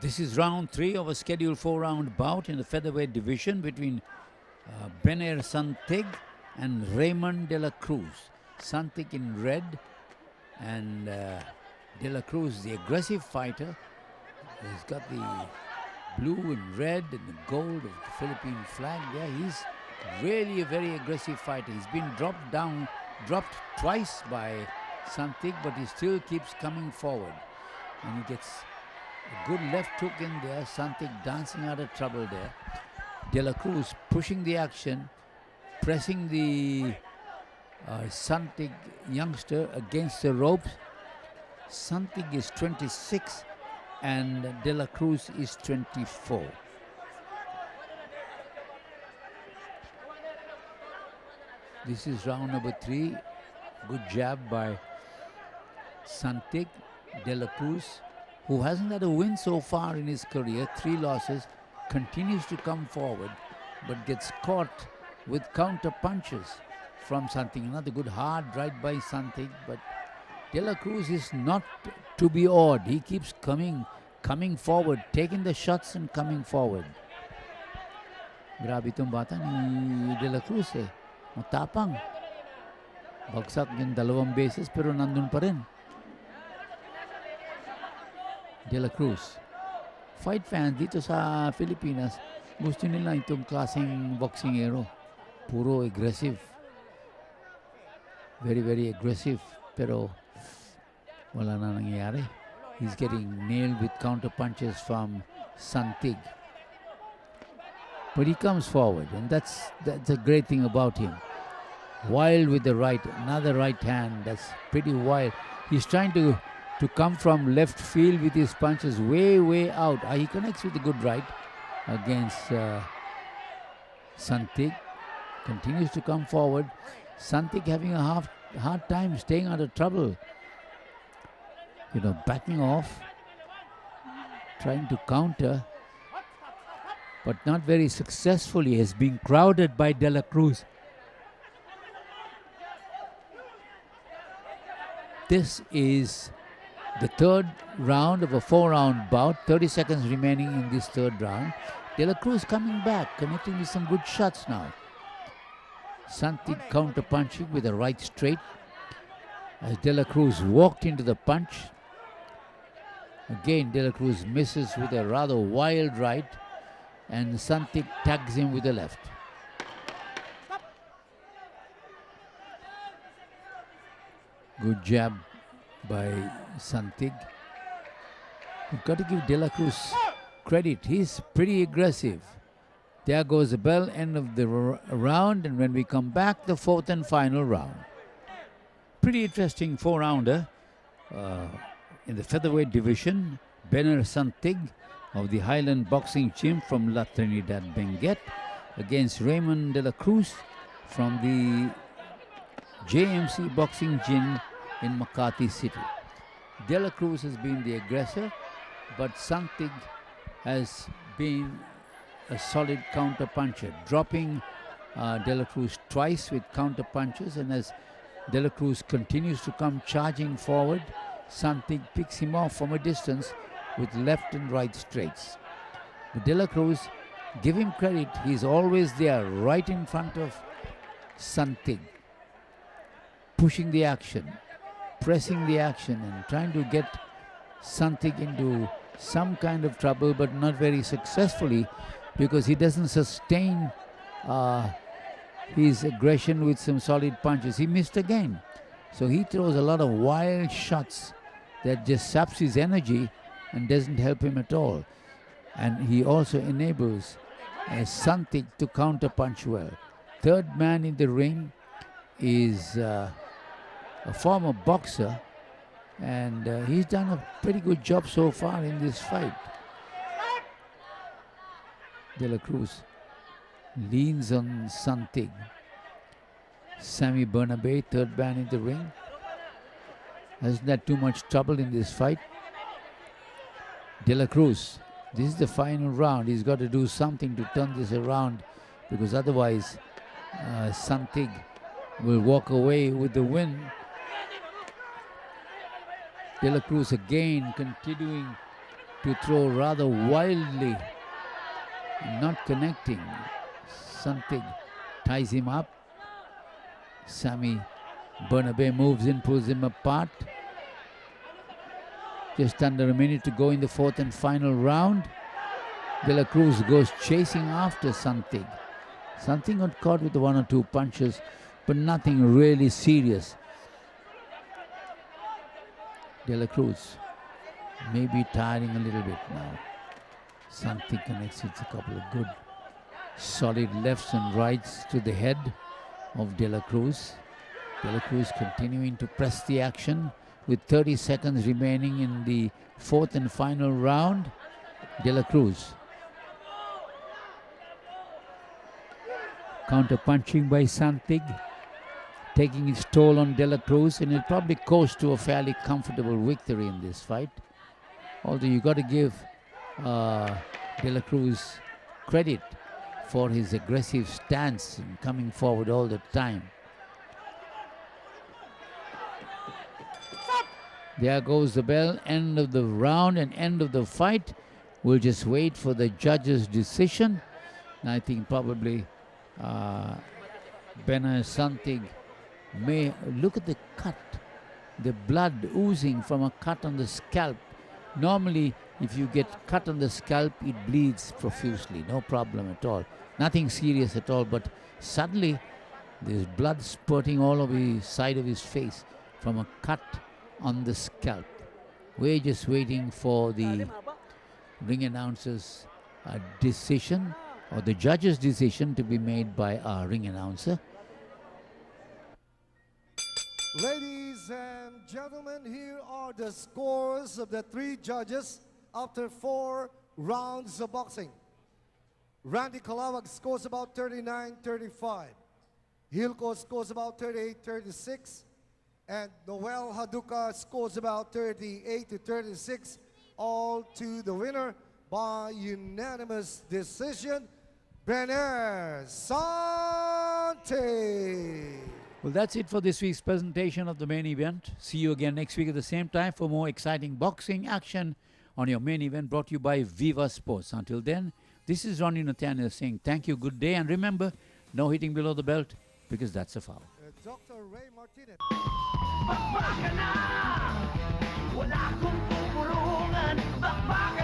This is round 3 of a scheduled 4-round bout in the featherweight division between Bener Santig and Raymond Dela Cruz. Santig in red and Dela Cruz, the aggressive fighter. He's got the blue and red and the gold of the Philippine flag there. He's really a very aggressive fighter. He's been dropped twice by Santig, but he still keeps coming forward. And he gets a good left hook in there. Santig dancing out of trouble there. Dela Cruz pushing the action, pressing the Santig youngster against the ropes. Santig is 26 and Dela Cruz is 24. This is round number 3. Good jab by Santig. Dela Cruz, who hasn't had a win so far in his career, 3 losses, continues to come forward but gets caught with counter punches from Santig. Another good hard right by Santig, but Dela Cruz is not to be awed. He keeps coming forward, taking the shots and coming forward. Grabe itong bata ni Dela Cruz eh. Matapang. Bagsak yung 2 beses pero nandun pa rin. Dela Cruz. Fight fans dito sa Pilipinas, gusto nila itong klaseng boxingero. Puro aggressive. Very, very aggressive. Pero wala na nangyayari. He's getting nailed with counter punches from Santig. But he comes forward, and that's a great thing about him. Wild with the right, another right hand. That's pretty wild. He's trying to come from left field with his punches way out. He connects with a good right against Santig. Continues to come forward. Santig having a hard time staying out of trouble. Backing off, trying to counter, but not very successfully. Has been crowded by Dela Cruz. This is the 3rd round of a 4-round bout. 30 seconds remaining in this 3rd round. Dela Cruz coming back, connecting with some good shots now. Santig counter punching with a right straight. As Dela Cruz walked into the punch. Again, Dela Cruz misses with a rather wild right, and Santig tags him with the left. Good jab by Santig. You've got to give Dela Cruz credit. He's pretty aggressive. There goes the bell, end of the round, and when we come back, the 4th and final round. Pretty interesting 4-rounder. In the featherweight division, Bener Santig of the Highland Boxing Gym from La Trinidad Benguet against Raymond Dela Cruz from the JMC Boxing Gym in Makati City. Dela Cruz has been the aggressor, but Santig has been a solid counter puncher, dropping Dela Cruz twice with counter punches, and as Dela Cruz continues to come charging forward, Santig picks him off from a distance with left and right straights. But Dela Cruz, give him credit, he's always there right in front of Santig, pushing the action, pressing the action, and trying to get Santig into some kind of trouble, but not very successfully, because he doesn't sustain his aggression with some solid punches. He missed again. So he throws a lot of wild shots that just saps his energy and doesn't help him at all. And he also enables Santig to counter punch well. 3rd man in the ring is a former boxer, and he's done a pretty good job so far in this fight. Dela Cruz leans on Santig. Sammy Bernabe, 3rd man in the ring, hasn't had too much trouble in this fight. Dela Cruz, this is the final round. He's got to do something to turn this around, because otherwise Santig will walk away with the win. Dela Cruz again continuing to throw rather wildly, not connecting. Santig ties him up. Sammy Bernabe moves in, pulls him apart. Just under a minute to go in the fourth and final round. Dela Cruz goes chasing after Santig. Santig got caught with one or two punches, but nothing really serious. Dela Cruz may be tiring a little bit now. Santig connects with a couple of good, solid lefts and rights to the head of Dela Cruz. Dela Cruz continuing to press the action with 30 seconds remaining in the fourth and final round. Dela Cruz. Counter punching by Santig, taking its toll on Dela Cruz, and it probably coast to a fairly comfortable victory in this fight. Although you got to give Dela Cruz credit for his aggressive stance and coming forward all the time. There goes the bell, end of the round and end of the fight. We'll just wait for the judge's decision. And I think probably Bena Santig may look at the cut, the blood oozing from a cut on the scalp. Normally, if you get cut on the scalp, it bleeds profusely, no problem at all. Nothing serious at all, but suddenly there's blood spurting all over the side of his face from a cut on the scalp. We're just waiting for the ring announcer's decision, or the judge's decision, to be made by our ring announcer. Ladies and gentlemen, here are the scores of the three judges after 4 rounds of boxing. Randy Kalawag scores about 39-35. Hilco scores about 38-36. And Noel Haduka scores about 38-36. All to the winner by unanimous decision, Bena Santig. Well, that's it for this week's presentation of the main event. See you again next week at the same time for more exciting boxing action on your main event, brought to you by Viva Sports. Until then, this is Ronnie Nathaniel saying thank you, good day, and remember, no hitting below the belt, because that's a foul. Dr. Ray Martinez. Bakbakan na! Wala kong pupulungan. Bakbakan